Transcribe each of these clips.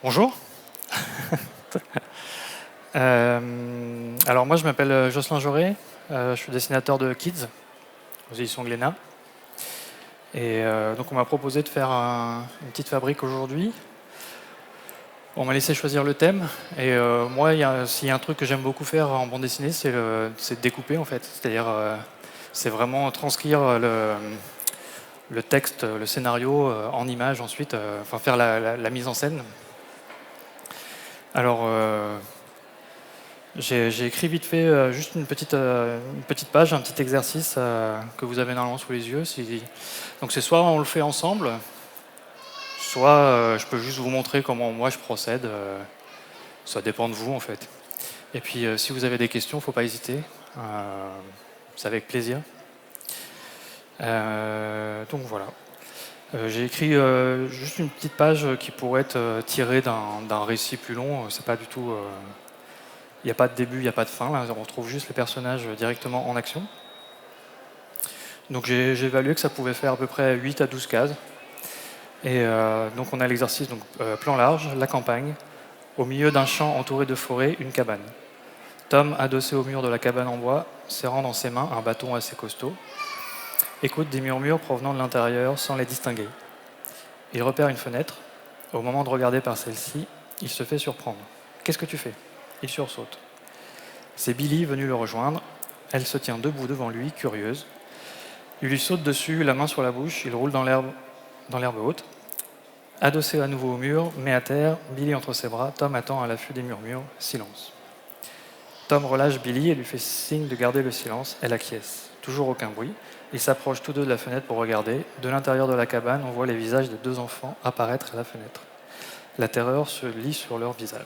Bonjour. Alors moi je m'appelle Jocelyn Jauré, je suis dessinateur de Kids aux éditions Glénat. Et donc on m'a proposé de faire une petite fabrique aujourd'hui. On m'a laissé choisir le thème et moi s'il y a un truc que j'aime beaucoup faire en bande dessinée, c'est de découper en fait. C'est-à-dire c'est vraiment transcrire le texte, le scénario en images ensuite, enfin faire la mise en scène. Alors j'ai écrit vite fait juste une petite page, un petit exercice que vous avez normalement sous les yeux. Donc c'est soit on le fait ensemble, soit je peux juste vous montrer comment moi je procède. Ça dépend de vous en fait. Et puis si vous avez des questions, il ne faut pas hésiter. C'est avec plaisir. Donc voilà. J'ai écrit juste une petite page qui pourrait être tirée d'un récit plus long. C'est pas du tout. Il n'y a pas de début, il n'y a pas de fin. Là, on retrouve juste les personnages directement en action. Donc j'ai évalué que ça pouvait faire à peu près 8 à 12 cases. Et donc on a l'exercice plan large, la campagne. Au milieu d'un champ entouré de forêt, une cabane. Tom, adossé au mur de la cabane en bois, serrant dans ses mains un bâton assez costaud, écoute des murmures provenant de l'intérieur sans les distinguer. Il repère une fenêtre. Au moment de regarder par celle-ci, il se fait surprendre. « Qu'est-ce que tu fais ?» Il sursaute. C'est Billy venu le rejoindre. Elle se tient debout devant lui, curieuse. Il lui saute dessus, la main sur la bouche. Il roule dans l'herbe haute. Adossé à nouveau au mur, met à terre, Billy entre ses bras. Tom attend à l'affût des murmures. Silence. Tom relâche Billy et lui fait signe de garder le silence. Elle acquiesce. Toujours aucun bruit. Ils s'approchent tous deux de la fenêtre pour regarder. De l'intérieur de la cabane, on voit les visages des deux enfants apparaître à la fenêtre. La terreur se lit sur leurs visages.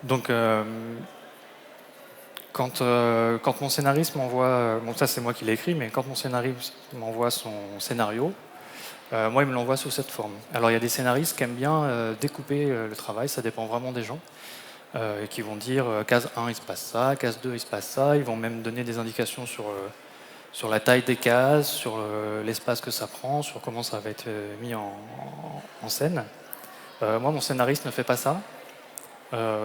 Donc, quand mon scénariste m'envoie, bon ça c'est moi qui l'ai écrit, mais quand mon scénariste m'envoie son scénario, moi il me l'envoie sous cette forme. Alors il y a des scénaristes qui aiment bien découper le travail, ça dépend vraiment des gens, qui vont dire case 1 il se passe ça, case 2 il se passe ça, ils vont même donner des indications sur la taille des cases, sur l'espace que ça prend, sur comment ça va être mis en scène. Moi mon scénariste ne fait pas ça.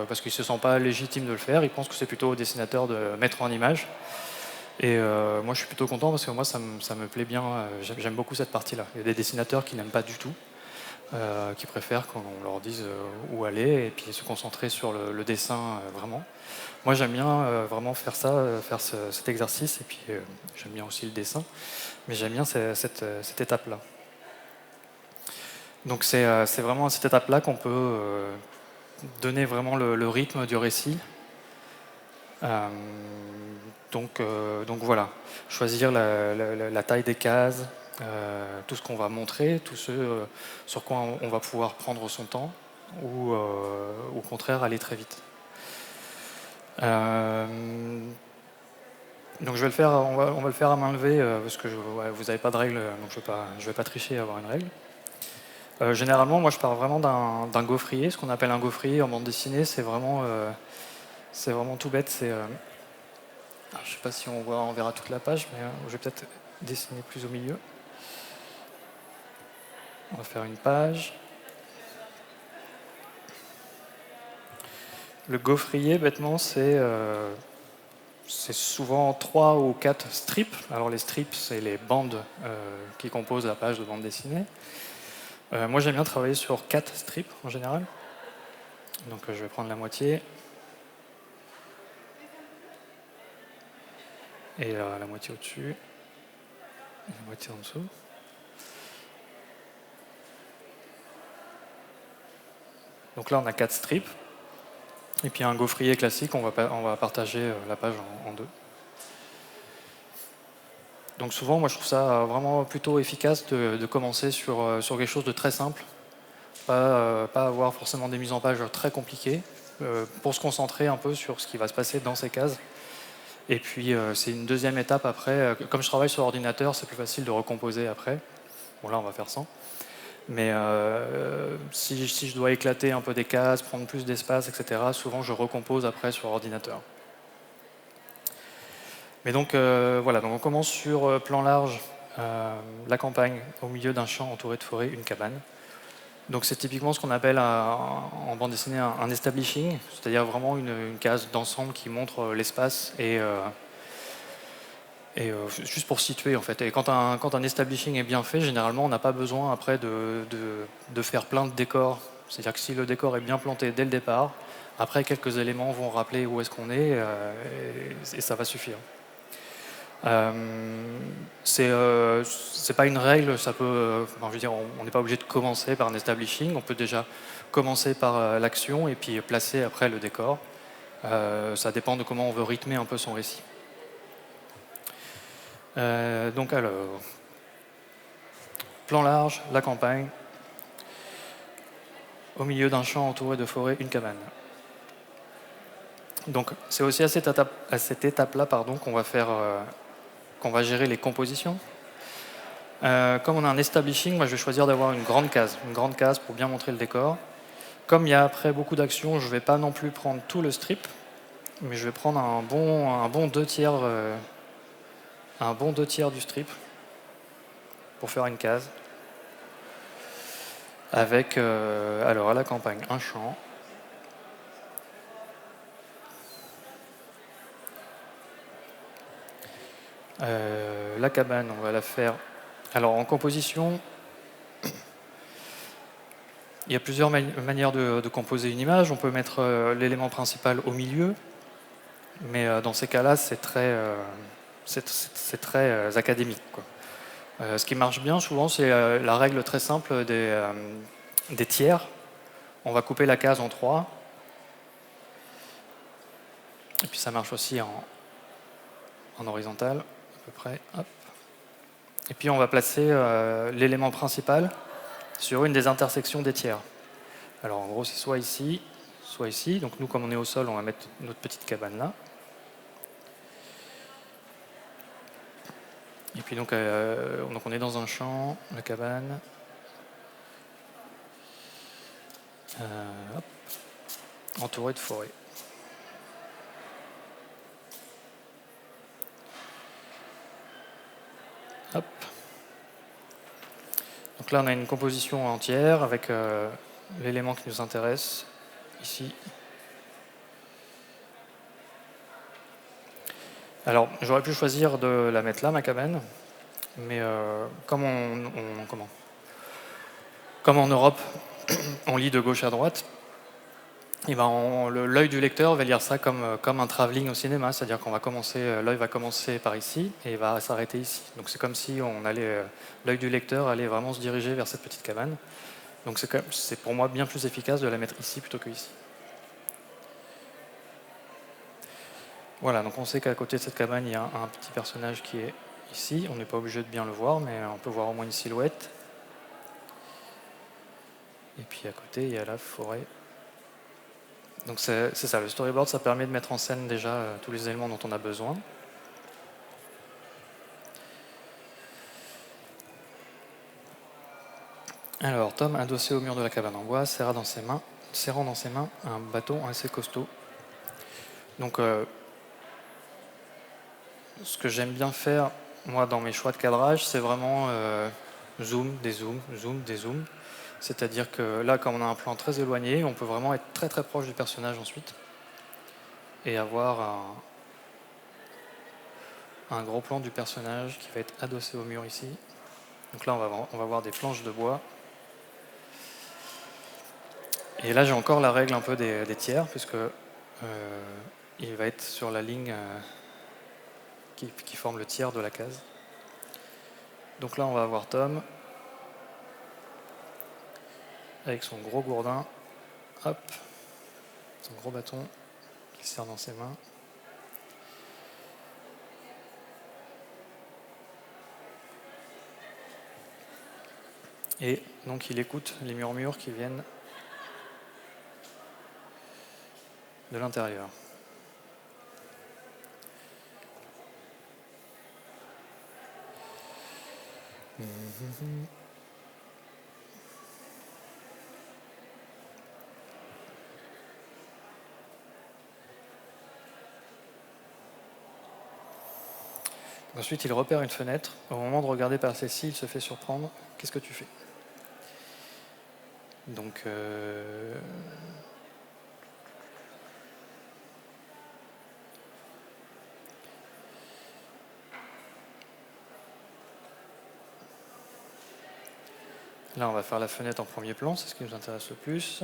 Parce qu'il ne se sent pas légitime de le faire, il pense que c'est plutôt au dessinateur de mettre en image. Et moi je suis plutôt content parce que moi ça me plaît bien, j'aime beaucoup cette partie-là. Il y a des dessinateurs qui n'aiment pas du tout, qui préfèrent qu'on leur dise où aller et puis se concentrer sur le dessin vraiment. Moi j'aime bien vraiment faire ça, faire cet exercice et puis j'aime bien aussi le dessin, mais j'aime bien cette étape-là. Donc c'est vraiment à cette étape-là qu'on peut donner vraiment le rythme du récit. Donc voilà, choisir la taille des cases, tout ce qu'on va montrer, tout ce sur quoi on va pouvoir prendre son temps, ou au contraire aller très vite. Donc je vais le faire, on va le faire à main levée parce que vous n'avez pas de règle, donc je vais pas tricher à avoir une règle. Généralement, moi je pars vraiment d'un gaufrier. Ce qu'on appelle un gaufrier en bande dessinée, c'est vraiment tout bête. Je ne sais pas si on verra toute la page, mais je vais peut-être dessiner plus au milieu. On va faire une page. Le gaufrier, bêtement, c'est souvent 3 ou 4 strips. Alors les strips, c'est les bandes qui composent la page de bande dessinée. Moi, j'aime bien travailler sur 4 strips en général. Donc je vais prendre la moitié. Et la moitié au-dessus. Et la moitié en dessous. Donc là, on a 4 strips. Et puis un gaufrier classique, on va partager la page en deux. Donc souvent, moi je trouve ça vraiment plutôt efficace de commencer sur quelque chose de très simple, pas avoir forcément des mises en page très compliquées, pour se concentrer un peu sur ce qui va se passer dans ces cases. Et puis c'est une deuxième étape après. Comme je travaille sur ordinateur, c'est plus facile de recomposer après. Bon là, on va faire sans. Mais si je dois éclater un peu des cases, prendre plus d'espace, etc., souvent je recompose après sur ordinateur. Mais donc voilà, donc on commence sur plan large, la campagne, au milieu d'un champ entouré de forêt, une cabane. Donc c'est typiquement ce qu'on appelle en bande dessinée un establishing, c'est-à-dire vraiment une case d'ensemble qui montre l'espace et juste pour situer en fait. Et quand un establishing est bien fait, généralement on n'a pas besoin après de faire plein de décors. C'est-à-dire que si le décor est bien planté dès le départ, après quelques éléments vont rappeler où est-ce qu'on est et ça va suffire. C'est pas une règle, ça peut, je veux dire, on n'est pas obligé de commencer par un establishing, on peut déjà commencer par l'action et puis placer après le décor. Ça dépend de comment on veut rythmer un peu son récit. Donc alors, plan large, la campagne, au milieu d'un champ entouré de forêt, une cabane. Donc c'est aussi à cette étape-là qu'on va faire, qu'on va gérer les compositions. Comme on a un establishing, moi je vais choisir d'avoir une grande case pour bien montrer le décor. Comme il y a après beaucoup d'actions, je ne vais pas non plus prendre tout le strip, mais je vais prendre un bon 2/3 du strip pour faire une case. Avec, alors à la campagne, un champ. La cabane, on va la faire. Alors en composition, il y a plusieurs manières de composer une image. On peut mettre l'élément principal au milieu, mais dans ces cas-là, c'est très académique, quoi. Ce qui marche bien souvent, c'est la règle très simple des tiers. On va couper la case en 3. Et puis ça marche aussi en horizontal, à peu près. Hop. Et puis on va placer l'élément principal sur une des intersections des tiers. Alors en gros, c'est soit ici, soit ici. Donc nous, comme on est au sol, on va mettre notre petite cabane là. Et puis donc on est dans un champ, la cabane. Hop, entouré de forêt. Hop. Donc là, on a une composition entière avec l'élément qui nous intéresse, ici. Alors, j'aurais pu choisir de la mettre là, ma cabane, mais comme en Europe, on lit de gauche à droite, et ben l'œil du lecteur va lire ça comme un travelling au cinéma, c'est-à-dire qu'on va commencer, l'œil va commencer par ici et va s'arrêter ici. Donc c'est comme si l'œil du lecteur allait vraiment se diriger vers cette petite cabane. Donc c'est pour moi bien plus efficace de la mettre ici plutôt que ici. Voilà, donc on sait qu'à côté de cette cabane, il y a un petit personnage qui est ici. On n'est pas obligé de bien le voir, mais on peut voir au moins une silhouette. Et puis à côté, il y a la forêt. Donc c'est ça, le storyboard, ça permet de mettre en scène déjà tous les éléments dont on a besoin. Alors, Tom, adossé au mur de la cabane en bois, serrant dans ses mains un bâton assez costaud. Donc, ce que j'aime bien faire, moi, dans mes choix de cadrage, c'est vraiment zoom, dézoom, zoom, dézoom. C'est-à-dire que là, comme on a un plan très éloigné, on peut vraiment être très très proche du personnage ensuite et avoir un gros plan du personnage qui va être adossé au mur ici. Donc là, on va voir des planches de bois. Et là, j'ai encore la règle un peu des tiers, puisque il va être sur la ligne qui forme le tiers de la case. Donc là, on va avoir Tom avec son gros gourdin, hop, son gros bâton qu'il serre dans ses mains. Et donc il écoute les murmures qui viennent de l'intérieur. Ensuite, il repère une fenêtre. Au moment de regarder par celle-ci, il se fait surprendre. Qu'est-ce que tu fais ? Donc, là, on va faire la fenêtre en premier plan, c'est ce qui nous intéresse le plus.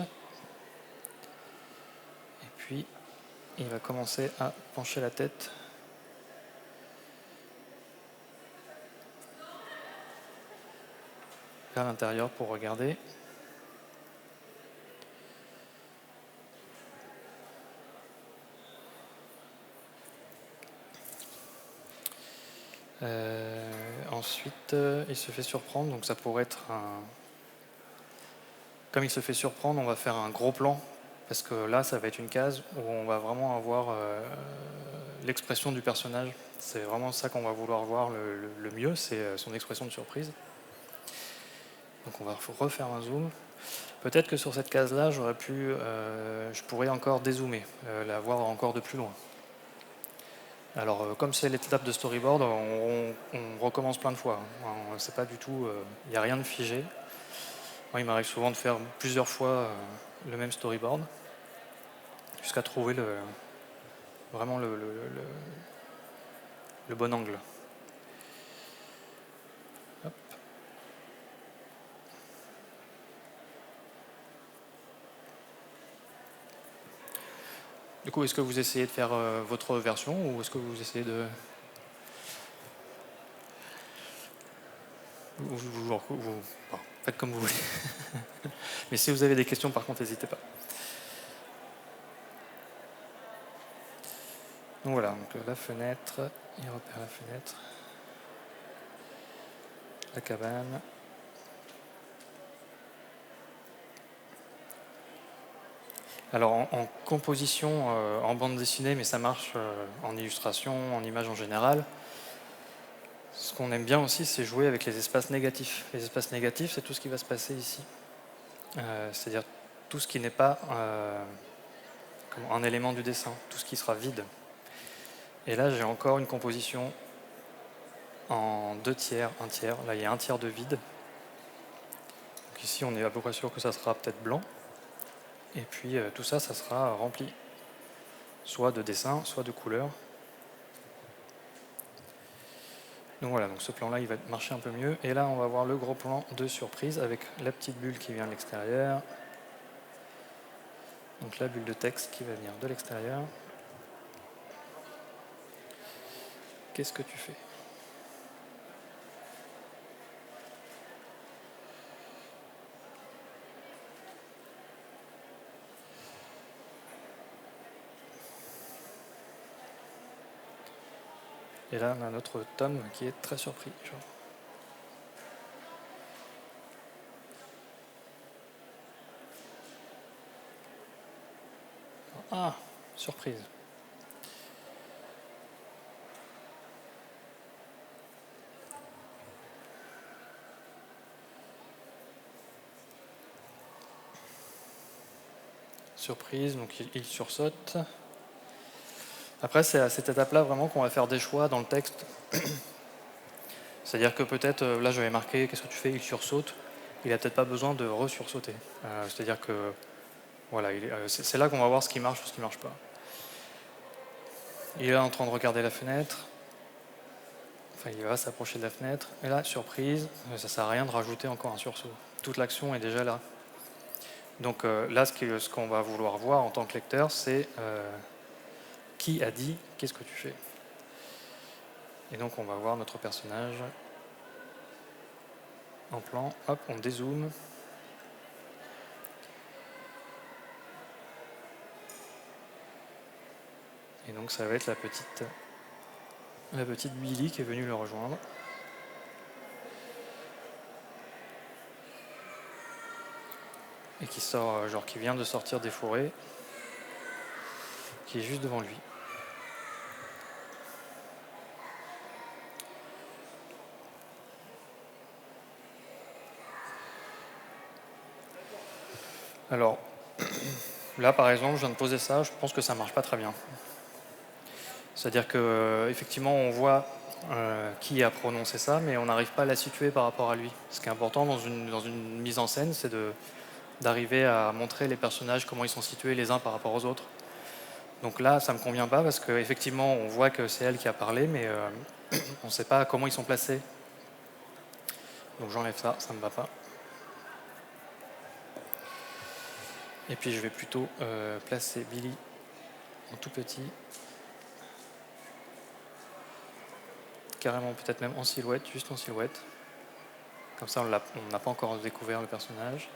Et puis, il va commencer à pencher la tête. Vers l'intérieur pour regarder. Ensuite, il se fait surprendre, donc ça pourrait être un... Comme il se fait surprendre, on va faire un gros plan, parce que là, ça va être une case où on va vraiment avoir l'expression du personnage. C'est vraiment ça qu'on va vouloir voir le mieux, c'est son expression de surprise. Donc on va refaire un zoom. Peut-être que sur cette case-là, je pourrais encore dézoomer, la voir encore de plus loin. Alors, comme c'est l'étape de storyboard, on recommence plein de fois. C'est pas du tout, il n'y a rien de figé. Moi, il m'arrive souvent de faire plusieurs fois le même storyboard, jusqu'à trouver vraiment le bon angle. Hop. Du coup, est-ce que vous essayez de faire votre version ou est-ce que vous essayez de... Bon, faites comme vous voulez. Mais si vous avez des questions, par contre, n'hésitez pas. Donc voilà, donc la fenêtre, il repère la fenêtre, la cabane. Alors en composition, en bande dessinée, mais ça marche en illustration, en image en général. Ce qu'on aime bien aussi, c'est jouer avec les espaces négatifs. Les espaces négatifs, c'est tout ce qui va se passer ici. C'est-à-dire tout ce qui n'est pas un élément du dessin, tout ce qui sera vide. Et là, j'ai encore une composition en 2 tiers, 1 tiers. Là, il y a 1 tiers de vide. Donc ici, on est à peu près sûr que ça sera peut-être blanc. Et puis tout ça, ça sera rempli, soit de dessins, soit de couleurs. Donc voilà, donc ce plan-là, il va marcher un peu mieux. Et là, on va voir le gros plan de surprise avec la petite bulle qui vient de l'extérieur. Donc la bulle de texte qui va venir de l'extérieur. Qu'est-ce que tu fais ? Et là, on a notre Tom qui est très surpris. Ah, surprise. Surprise, donc il sursaute. Après, c'est à cette étape-là vraiment qu'on va faire des choix dans le texte. C'est-à-dire que peut-être, là j'avais marqué, qu'est-ce que tu fais ? Il sursaute. Il n'a peut-être pas besoin de re-sursauter. C'est-à-dire que, voilà, c'est là qu'on va voir ce qui marche ou ce qui ne marche pas. Il est là en train de regarder la fenêtre. Enfin, il va s'approcher de la fenêtre. Et là, surprise, ça ne sert à rien de rajouter encore un sursaut. Toute l'action est déjà là. Donc là, ce qu'on va vouloir voir en tant que lecteur, c'est qui a dit « qu'est-ce que tu fais ?» Et donc on va voir notre personnage en plan. Hop, on dézoome. Et donc ça va être la petite Billy qui est venue le rejoindre. Et qui sort, genre qui vient de sortir des fourrés, qui est juste devant lui. Alors, là par exemple, je viens de poser ça, je pense que ça marche pas très bien. C'est-à-dire que effectivement, on voit qui a prononcé ça, mais on n'arrive pas à la situer par rapport à lui. Ce qui est important dans une mise en scène, c'est d'arriver à montrer les personnages, comment ils sont situés les uns par rapport aux autres. Donc là, ça ne me convient pas parce qu'effectivement, on voit que c'est elle qui a parlé, mais on ne sait pas comment ils sont placés. Donc j'enlève ça, ça ne me va pas. Et puis je vais plutôt placer Billy en tout petit. Carrément, peut-être même en silhouette, juste en silhouette. Comme ça, on n'a pas encore découvert le personnage.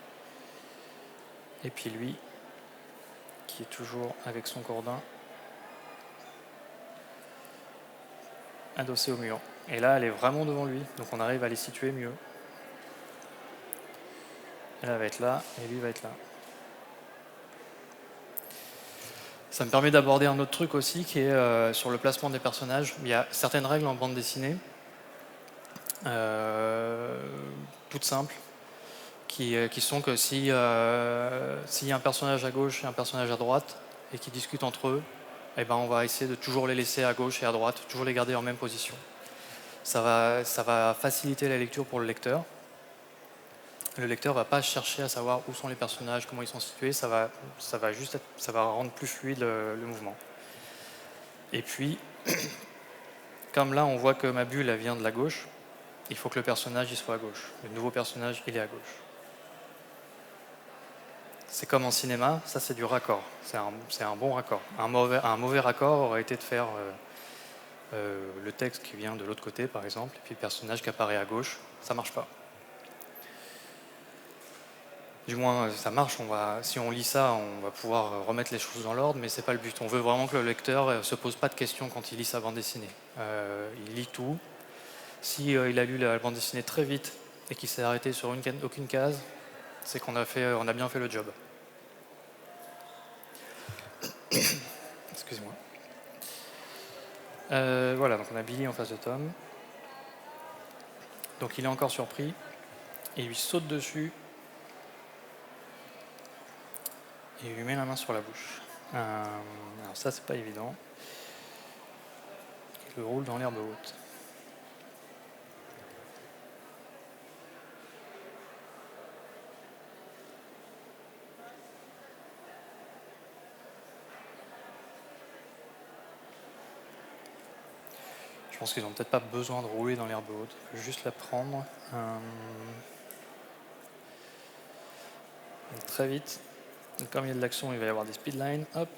Et puis lui, qui est toujours avec son cordin, adossé au mur. Et là, elle est vraiment devant lui, donc on arrive à les situer mieux. Elle va être là, et lui va être là. Ça me permet d'aborder un autre truc aussi, qui est sur le placement des personnages. Il y a certaines règles en bande dessinée, toutes simples, qui sont que s'il y a un personnage à gauche et un personnage à droite, et qui discutent entre eux, eh ben on va essayer de toujours les laisser à gauche et à droite, toujours les garder en même position. Ça va faciliter la lecture pour le lecteur. Le lecteur ne va pas chercher à savoir où sont les personnages, comment ils sont situés, ça va rendre plus fluide le mouvement. Et puis, comme là on voit que ma bulle elle vient de la gauche, il faut que le personnage il soit à gauche. Le nouveau personnage il est à gauche. C'est comme en cinéma, ça c'est du raccord, c'est un bon raccord. Un mauvais raccord aurait été de faire le texte qui vient de l'autre côté par exemple, et puis le personnage qui apparaît à gauche, ça marche pas. Du moins, ça marche. Si on lit ça, on va pouvoir remettre les choses dans l'ordre, mais c'est pas le but. On veut vraiment que le lecteur ne se pose pas de questions quand il lit sa bande dessinée. Il lit tout. Si il a lu la bande dessinée très vite et qu'il s'est arrêté sur aucune case, c'est qu'on a bien fait le job. Excusez-moi. Voilà, donc on a Billy en face de Tom. Donc il est encore surpris. Il lui saute dessus. Et il lui met la main sur la bouche. Alors ça, c'est pas évident. Il le roule dans l'herbe haute. Je pense qu'ils n'ont peut-être pas besoin de rouler dans l'herbe haute. Il faut juste la prendre très vite. Donc, comme il y a de l'action, il va y avoir des speedlines. Hop.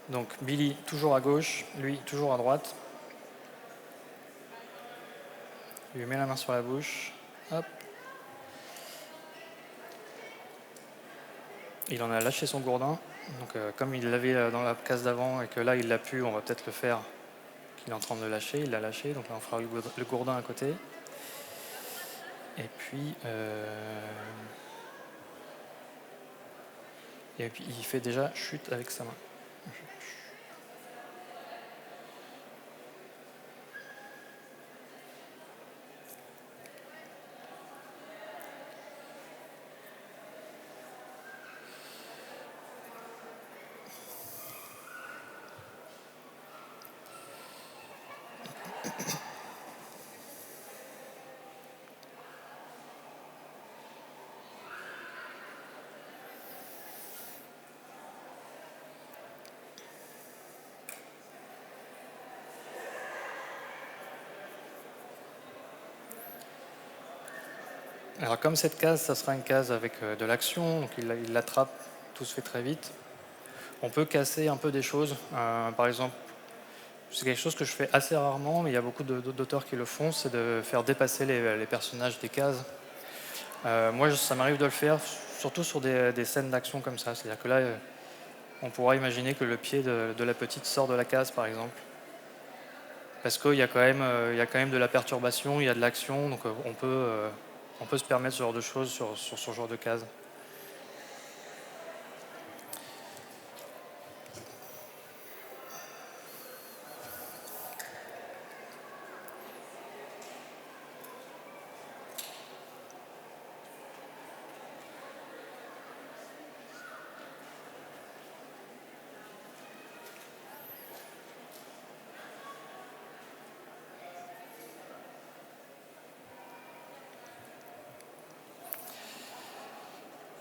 Donc Billy toujours à gauche, lui toujours à droite. Il lui met la main sur la bouche. Hop. Il en a lâché son gourdin. Donc comme il l'avait dans la case d'avant et que là il l'a pu, on va peut-être le faire qu'il est en train de le lâcher. Il l'a lâché, donc là on fera le gourdin à côté. Et puis il fait déjà chute avec sa main. Alors comme cette case, ça sera une case avec de l'action, donc il l'attrape, tout se fait très vite. On peut casser un peu des choses. Par exemple, c'est quelque chose que je fais assez rarement, mais il y a beaucoup d'auteurs qui le font, c'est de faire dépasser les personnages des cases. Moi, ça m'arrive de le faire, surtout sur des scènes d'action comme ça. C'est-à-dire que là, on pourra imaginer que le pied de la petite sort de la case, par exemple. Parce qu'il y a quand même de la perturbation, il y a de l'action, donc on peut se permettre ce genre de choses sur ce genre de case.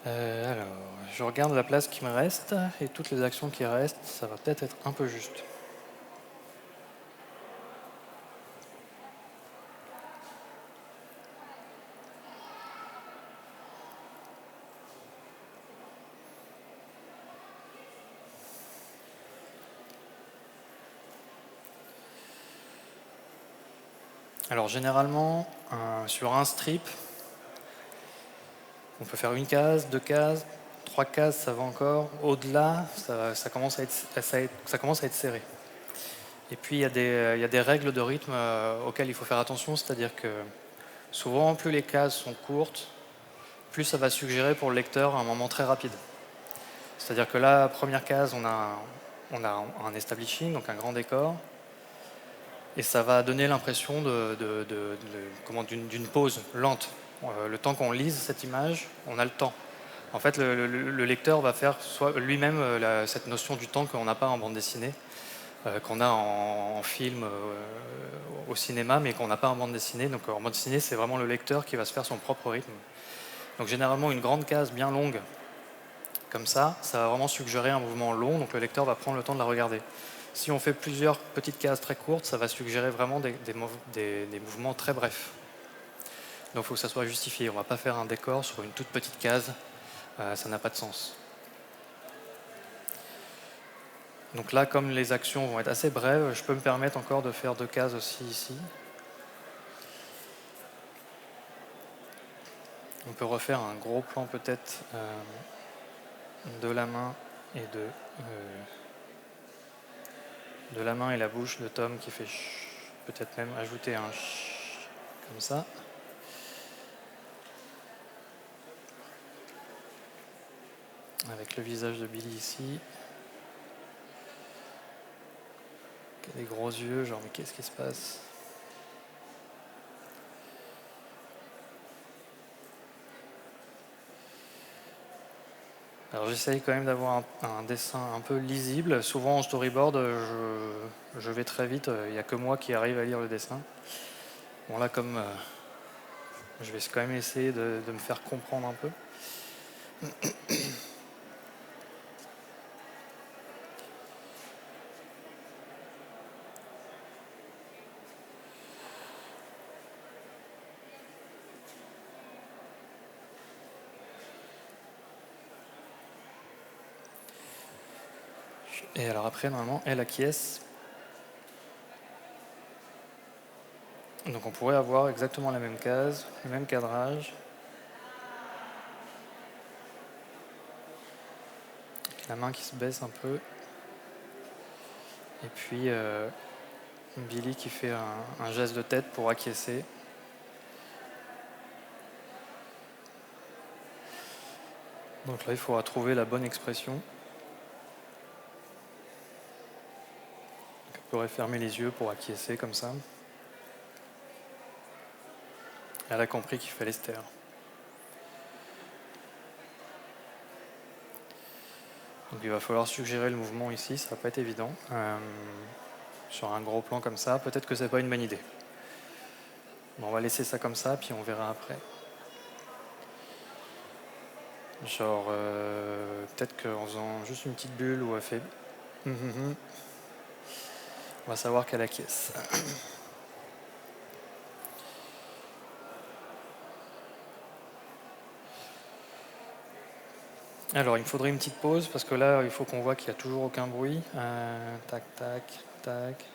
Alors, je regarde la place qui me reste et toutes les actions qui restent, ça va peut-être être un peu juste. Alors généralement, sur un strip, on peut faire une case, deux cases, trois cases, ça va encore. Au-delà, ça commence à être serré. Et puis il y a des règles de rythme auxquelles il faut faire attention, c'est-à-dire que souvent, plus les cases sont courtes, plus ça va suggérer pour le lecteur un moment très rapide. C'est-à-dire que là, première case, on a un establishing, donc un grand décor, et ça va donner l'impression d'une pause lente. Le temps qu'on lise cette image, on a le temps. En fait, le lecteur va faire lui-même cette notion du temps qu'on n'a pas en bande dessinée, qu'on a en film, au cinéma, mais qu'on n'a pas en bande dessinée. Donc en bande dessinée, c'est vraiment le lecteur qui va se faire son propre rythme. Donc généralement, une grande case bien longue, comme ça va vraiment suggérer un mouvement long, donc le lecteur va prendre le temps de la regarder. Si on fait plusieurs petites cases très courtes, ça va suggérer vraiment des mouvements très brefs. Donc il faut que ça soit justifié. On ne va pas faire un décor sur une toute petite case, ça n'a pas de sens. Donc là, comme les actions vont être assez brèves, je peux me permettre encore de faire deux cases aussi ici. On peut refaire un gros plan peut-être de la main et de la main et la bouche de Tom qui fait chut. Peut-être même ajouter un chut comme ça. Avec le visage de Billy ici. Qui a des gros yeux, genre mais qu'est-ce qui se passe? Alors j'essaye quand même d'avoir un dessin un peu lisible. Souvent en storyboard, je vais très vite, il n'y a que moi qui arrive à lire le dessin. Bon là comme je vais quand même essayer de me faire comprendre un peu. Et alors après, normalement, elle acquiesce. Donc on pourrait avoir exactement la même case, le même cadrage. La main qui se baisse un peu. Et puis Billy qui fait un geste de tête pour acquiescer. Donc là, il faudra trouver la bonne expression. On pourrait fermer les yeux pour acquiescer comme ça. Elle a compris qu'il fallait se taire. Donc il va falloir suggérer le mouvement ici, ça va pas être évident. Sur un gros plan comme ça, peut-être que c'est pas une bonne idée. Bon, on va laisser ça comme ça, puis on verra après. Genre, peut-être qu'en faisant juste une petite bulle où elle fait... on va savoir qu'elle acquiesce. Alors, il me faudrait une petite pause, parce que là, il faut qu'on voit qu'il n'y a toujours aucun bruit. Tac, tac, tac.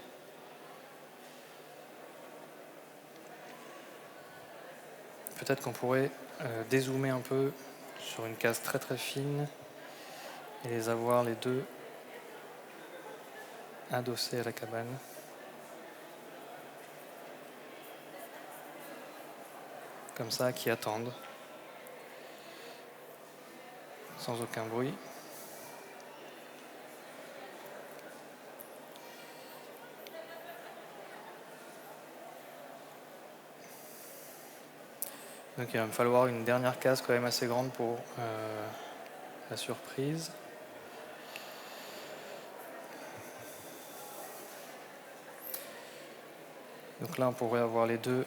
Peut-être qu'on pourrait dézoomer un peu sur une case très très fine et les avoir les deux adossés à la cabane. Comme ça, qui attendent. Sans aucun bruit. Donc il va me falloir une dernière case quand même assez grande pour la surprise. Donc là on pourrait avoir les deux .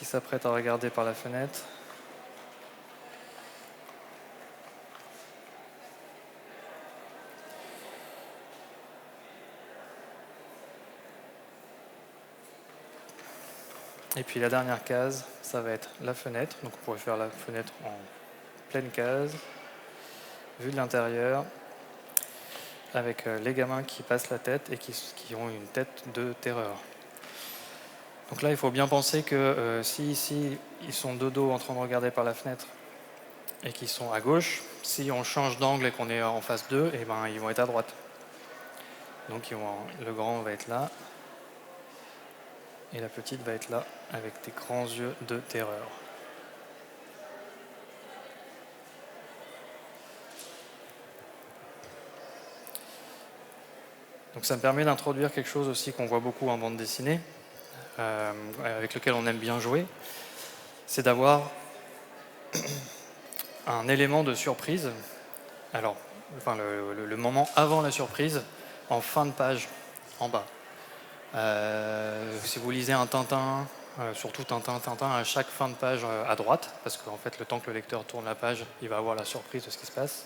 qui s'apprête à regarder par la fenêtre. Et puis la dernière case, ça va être la fenêtre. Donc on pourrait faire la fenêtre en pleine case, vue de l'intérieur, avec les gamins qui passent la tête et qui ont une tête de terreur. Donc là, il faut bien penser que si ici, ils sont de dos en train de regarder par la fenêtre et qu'ils sont à gauche, si on change d'angle et qu'on est en face d'eux, eh ben, ils vont être à droite. Donc le grand va être là et la petite va être là avec des grands yeux de terreur. Donc ça me permet d'introduire quelque chose aussi qu'on voit beaucoup en bande dessinée, avec lequel on aime bien jouer, c'est d'avoir un élément de surprise. Alors, le moment avant la surprise, en fin de page, en bas. Si vous lisez un Tintin, surtout Tintin, à chaque fin de page à droite, parce qu'en fait, le temps que le lecteur tourne la page, il va avoir la surprise de ce qui se passe.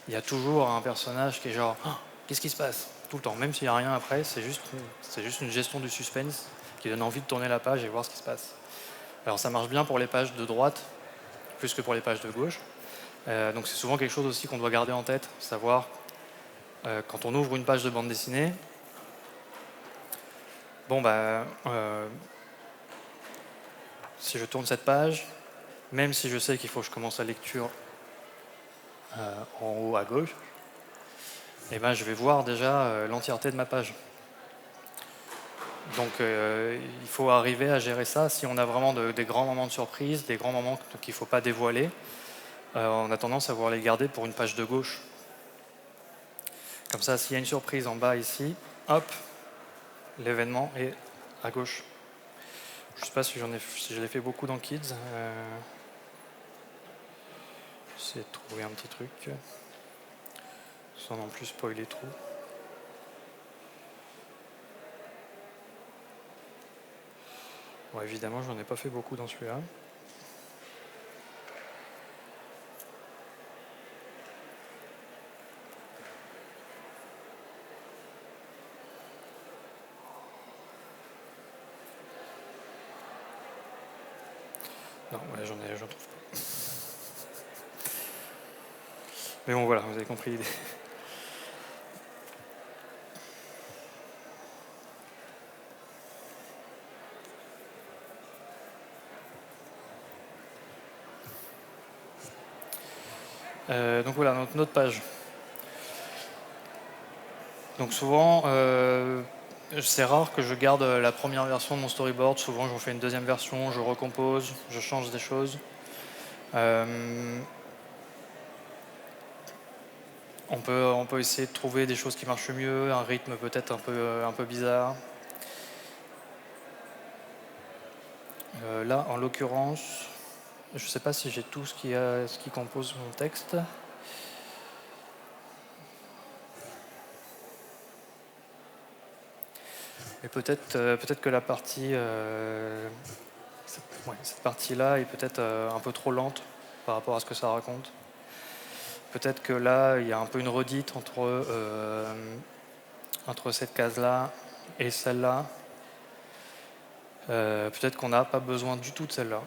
Il y a toujours un personnage qui est genre oh, qu'est-ce qui se passe tout le temps, même s'il n'y a rien après, c'est juste une gestion du suspense qui donne envie de tourner la page et voir ce qui se passe. Alors ça marche bien pour les pages de droite, plus que pour les pages de gauche. Donc c'est souvent quelque chose aussi qu'on doit garder en tête, savoir quand on ouvre une page de bande dessinée, bon si je tourne cette page, même si je sais qu'il faut que je commence la lecture en haut à gauche, eh ben, je vais voir déjà l'entièreté de ma page. Donc il faut arriver à gérer ça. Si on a vraiment des grands moments de surprise, des grands moments qu'il ne faut pas dévoiler, on a tendance à vouloir les garder pour une page de gauche. Comme ça, s'il y a une surprise en bas ici, hop, l'événement est à gauche. Je ne sais pas si je l'ai fait beaucoup dans Kids. J'essaie de trouver un petit truc sans non plus spoiler trop. Bon, évidemment, j'en ai pas fait beaucoup dans celui-là. Non, ouais, j'en trouve pas. Mais bon, voilà, vous avez compris l'idée. Donc voilà, notre page. Donc souvent, c'est rare que je garde la première version de mon storyboard. Souvent, j'en fais une deuxième version, je recompose, je change des choses. On peut essayer de trouver des choses qui marchent mieux, un rythme peut-être un peu bizarre. Là, en l'occurrence, je ne sais pas si j'ai tout ce qui compose mon texte. Mais peut-être que la partie, cette partie-là est peut-être un peu trop lente par rapport à ce que ça raconte. Peut-être que là, il y a un peu une redite entre cette case-là et celle-là. Peut-être qu'on n'a pas besoin du tout de celle-là.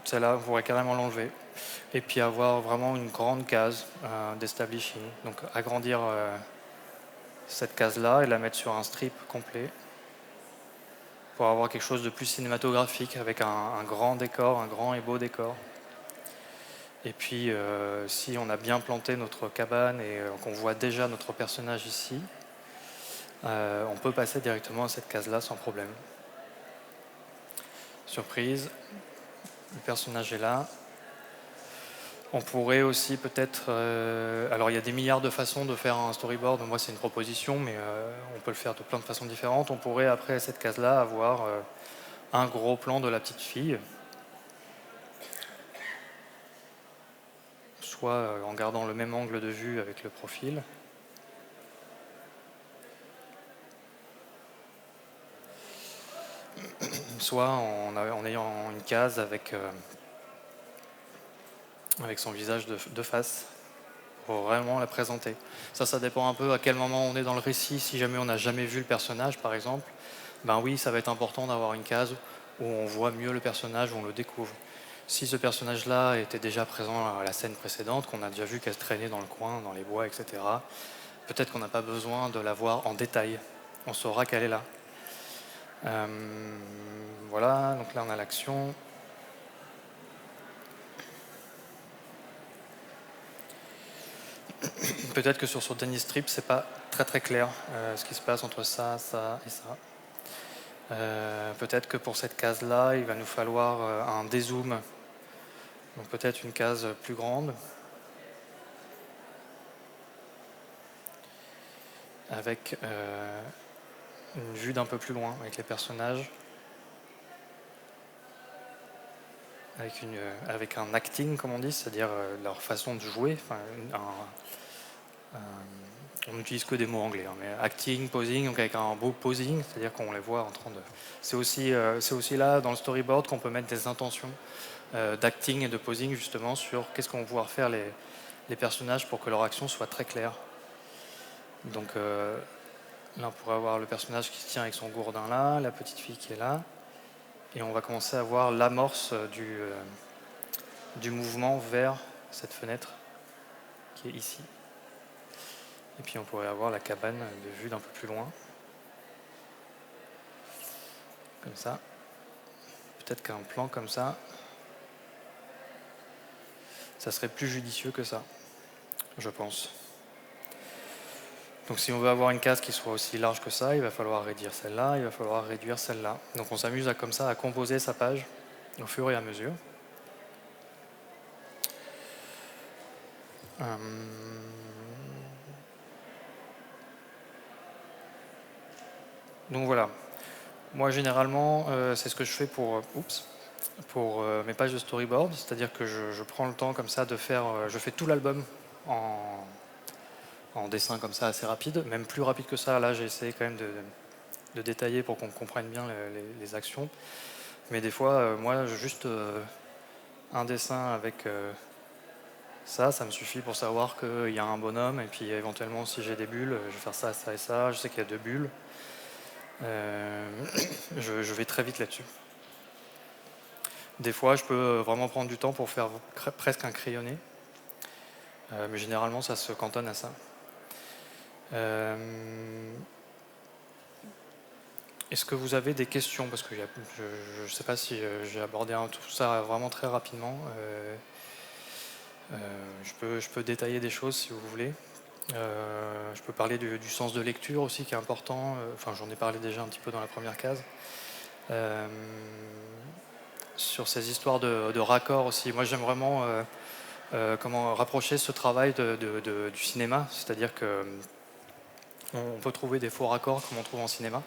Celle-là, on pourrait carrément l'enlever. Et puis avoir vraiment une grande case d'establishing. Donc agrandir cette case-là et la mettre sur un strip complet pour avoir quelque chose de plus cinématographique avec un grand décor, un grand et beau décor. Et puis si on a bien planté notre cabane et qu'on voit déjà notre personnage ici, on peut passer directement à cette case-là sans problème. Surprise, le personnage est là. On pourrait aussi peut-être... alors il y a des milliards de façons de faire un storyboard, moi c'est une proposition, mais on peut le faire de plein de façons différentes. On pourrait après cette case-là avoir un gros plan de la petite fille, soit en gardant le même angle de vue avec le profil. soit en ayant une case avec son visage de face, pour vraiment la présenter. Ça dépend un peu à quel moment on est dans le récit. Si jamais on n'a jamais vu le personnage, par exemple, ben oui, ça va être important d'avoir une case où on voit mieux le personnage, où on le découvre. Si ce personnage-là était déjà présent à la scène précédente, qu'on a déjà vu qu'elle traînait dans le coin, dans les bois, etc., peut-être qu'on n'a pas besoin de la voir en détail. On saura qu'elle est là. Voilà, donc là on a l'action. Peut-être que sur Dennis Strip, c'est pas très très clair ce qui se passe entre ça, ça et ça. Peut-être que pour cette case-là, il va nous falloir un dézoom. Donc peut-être une case plus grande, avec une vue d'un peu plus loin, avec les personnages, avec un acting, comme on dit, c'est-à-dire leur façon de jouer. Enfin, on n'utilise que des mots anglais, hein, mais acting, posing, donc avec un beau posing, c'est-à-dire qu'on les voit en train de... C'est aussi là, dans le storyboard, qu'on peut mettre des intentions d'acting et de posing, justement, sur qu'est-ce qu'on va pouvoir faire les personnages pour que leur action soit très claire. Donc là, on pourrait avoir le personnage qui se tient avec son gourdin là, la petite fille qui est là, et on va commencer à voir l'amorce du mouvement vers cette fenêtre qui est ici. Et puis on pourrait avoir la cabane de vue d'un peu plus loin. Comme ça. Peut-être qu'un plan comme ça serait plus judicieux que ça, je pense. Donc si on veut avoir une case qui soit aussi large que ça, il va falloir réduire celle-là, il va falloir réduire celle-là. Donc on s'amuse comme ça à composer sa page au fur et à mesure. Donc voilà. Moi généralement, c'est ce que je fais pour mes pages de storyboard, c'est-à-dire que je prends le temps comme ça de faire, je fais tout l'album en dessin comme ça assez rapide, même plus rapide que ça. Là j'ai essayé quand même de détailler pour qu'on comprenne bien les actions. Mais des fois, moi juste un dessin avec ça me suffit pour savoir qu'il y a un bonhomme, et puis éventuellement si j'ai des bulles, je vais faire ça, ça et ça, je sais qu'il y a 2 bulles. Je vais très vite là-dessus. Des fois, je peux vraiment prendre du temps pour faire presque un crayonné. Mais généralement, ça se cantonne à ça. Est-ce que vous avez des questions? Parce que je ne sais pas si j'ai abordé tout ça vraiment très rapidement. Je peux détailler des choses si vous voulez. Je peux parler du sens de lecture aussi qui est important. Enfin, j'en ai parlé déjà un petit peu dans la première case. Sur ces histoires de raccords aussi. Moi, j'aime vraiment comment rapprocher ce travail du cinéma, c'est-à-dire que on peut trouver des faux raccords comme on trouve en cinéma.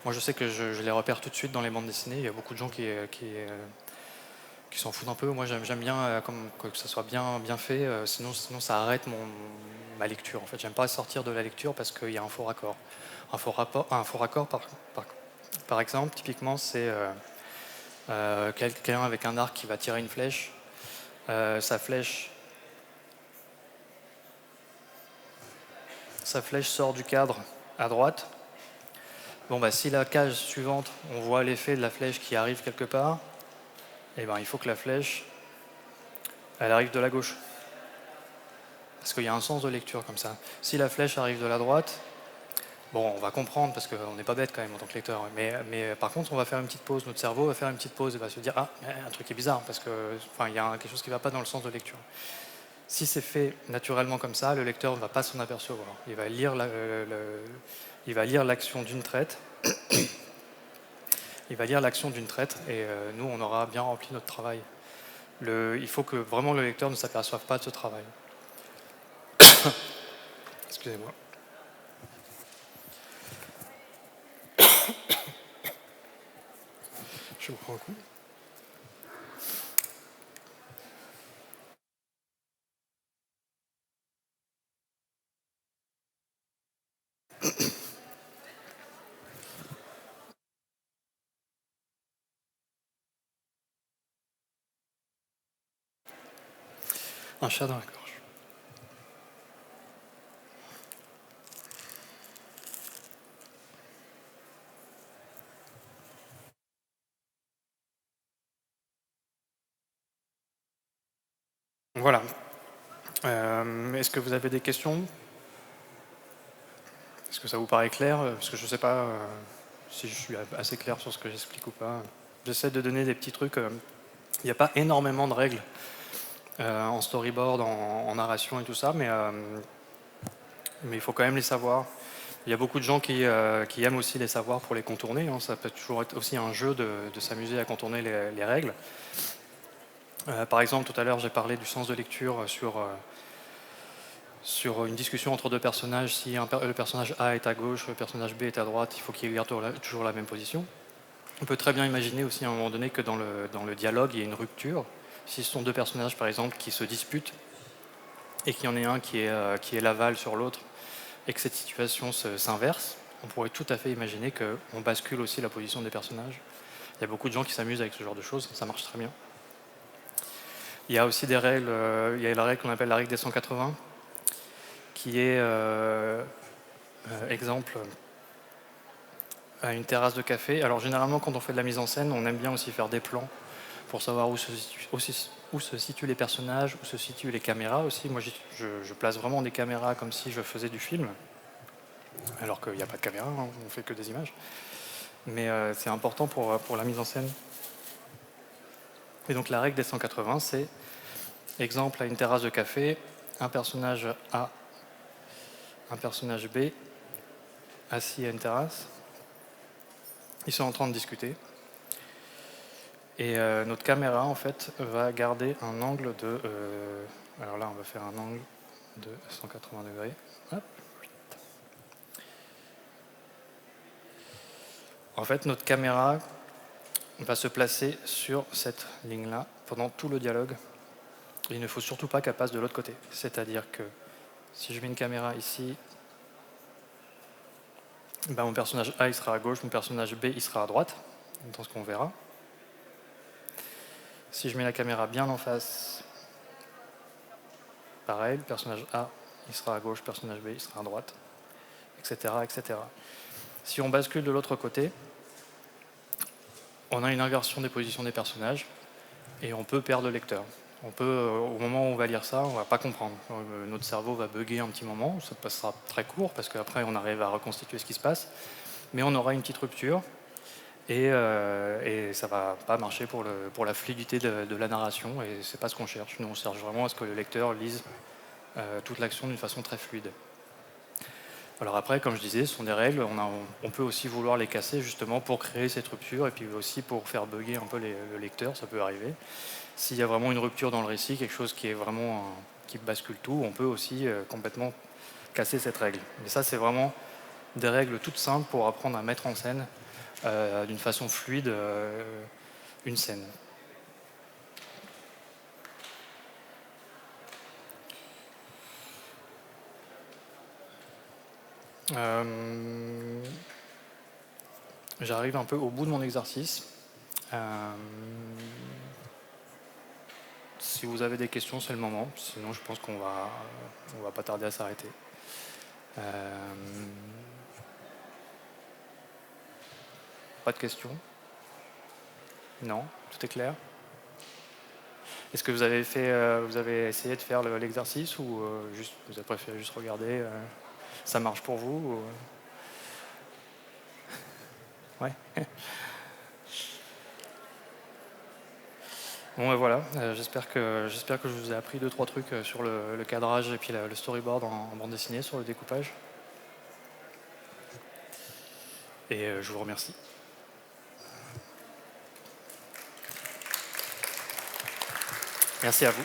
Moi, je sais que je les repère tout de suite dans les bandes dessinées. Il y a beaucoup de gens qui s'en foutent un peu. Moi, j'aime bien que ça soit bien fait. Sinon, ça arrête ma lecture. En fait, j'aime pas sortir de la lecture parce qu'il y a un faux raccord. Un faux raccord, par exemple, typiquement, c'est quelqu'un avec un arc qui va tirer une flèche. Sa flèche sort du cadre à droite. Bon, bah, si la case suivante, on voit l'effet de la flèche qui arrive quelque part, eh ben, il faut que la flèche, elle arrive de la gauche. Parce qu'il y a un sens de lecture comme ça. Si la flèche arrive de la droite, bon, on va comprendre parce qu'on n'est pas bête quand même en tant que lecteur. Mais par contre, on va faire une petite pause. Notre cerveau va faire une petite pause et va se dire, ah, un truc est bizarre parce que, il y a quelque chose qui ne va pas dans le sens de lecture. Si c'est fait naturellement comme ça, le lecteur ne va pas s'en apercevoir. Il va lire l'action d'une traite. Il va lire l'action d'une traite et nous, on aura bien rempli notre travail. Il faut que vraiment le lecteur ne s'aperçoive pas de ce travail. Excusez-moi. Je vous prends un coup. Un chat dans la gorge. Voilà. Est-ce que vous avez des questions? Est-ce que ça vous paraît clair? Parce que je ne sais pas si je suis assez clair sur ce que j'explique ou pas. J'essaie de donner des petits trucs. Il n'y a pas énormément de règles en storyboard, en narration et tout ça, mais il faut quand même les savoir. Il y a beaucoup de gens qui aiment aussi les savoir pour les contourner, hein. Ça peut toujours être aussi un jeu de s'amuser à contourner les règles. Par exemple, tout à l'heure, j'ai parlé du sens de lecture sur une discussion entre deux personnages. Si le personnage A est à gauche, le personnage B est à droite, il faut qu'il garde toujours la même position. On peut très bien imaginer aussi à un moment donné que dans le dialogue, il y a une rupture. Si ce sont deux personnages, par exemple, qui se disputent et qu'il y en ait un qui est l'aval sur l'autre et que cette situation s'inverse, on pourrait tout à fait imaginer qu'on bascule aussi la position des personnages. Il y a beaucoup de gens qui s'amusent avec ce genre de choses, ça marche très bien. Il y a aussi des règles, il y a la règle qu'on appelle la règle des 180, qui est, exemple, à une terrasse de café. Alors généralement, quand on fait de la mise en scène, on aime bien aussi faire des plans pour savoir où se situent les personnages, où se situent les caméras aussi. Moi, je place vraiment des caméras comme si je faisais du film, alors qu'il n'y a pas de caméra, hein, on fait que des images. Mais c'est important pour la mise en scène. Et donc la règle des 180, c'est, exemple, à une terrasse de café, un personnage A, un personnage B, assis à une terrasse. Ils sont en train de discuter. Et notre caméra, en fait, va garder un angle de... alors là, on va faire un angle de 180 degrés. Hop. En fait, notre caméra va se placer sur cette ligne-là pendant tout le dialogue. Il ne faut surtout pas qu'elle passe de l'autre côté. C'est-à-dire que si je mets une caméra ici, ben mon personnage A il sera à gauche, mon personnage B il sera à droite, dans ce qu'on verra. Si je mets la caméra bien en face, pareil, le personnage A il sera à gauche, le personnage B il sera à droite, etc., etc. Si on bascule de l'autre côté, on a une inversion des positions des personnages et on peut perdre le lecteur. On peut, au moment où on va lire ça, on ne va pas comprendre. Notre cerveau va bugger un petit moment, ça passera très court parce qu'après on arrive à reconstituer ce qui se passe, mais on aura une petite rupture et ça ne va pas marcher pour la fluidité de la narration et c'est pas ce qu'on cherche. Nous on cherche vraiment à ce que le lecteur lise toute l'action d'une façon très fluide. Alors après, comme je disais, ce sont des règles, on peut aussi vouloir les casser justement pour créer cette rupture et puis aussi pour faire bugger un peu le lecteur, ça peut arriver. S'il y a vraiment une rupture dans le récit, quelque chose qui est vraiment qui bascule tout, on peut aussi complètement casser cette règle. Mais ça, c'est vraiment des règles toutes simples pour apprendre à mettre en scène d'une façon fluide une scène. J'arrive un peu au bout de mon exercice. Si vous avez des questions, c'est le moment. Sinon, je pense qu'on va pas tarder à s'arrêter. Pas de questions? Non? Tout est clair? Est-ce que vous avez essayé de faire l'exercice ou juste vous avez préféré juste regarder ça marche pour vous ou... Ouais. Bon, voilà. J'espère que je vous ai appris 2-3 trucs sur le cadrage et puis le storyboard en bande dessinée, sur le découpage. Et je vous remercie. Merci à vous.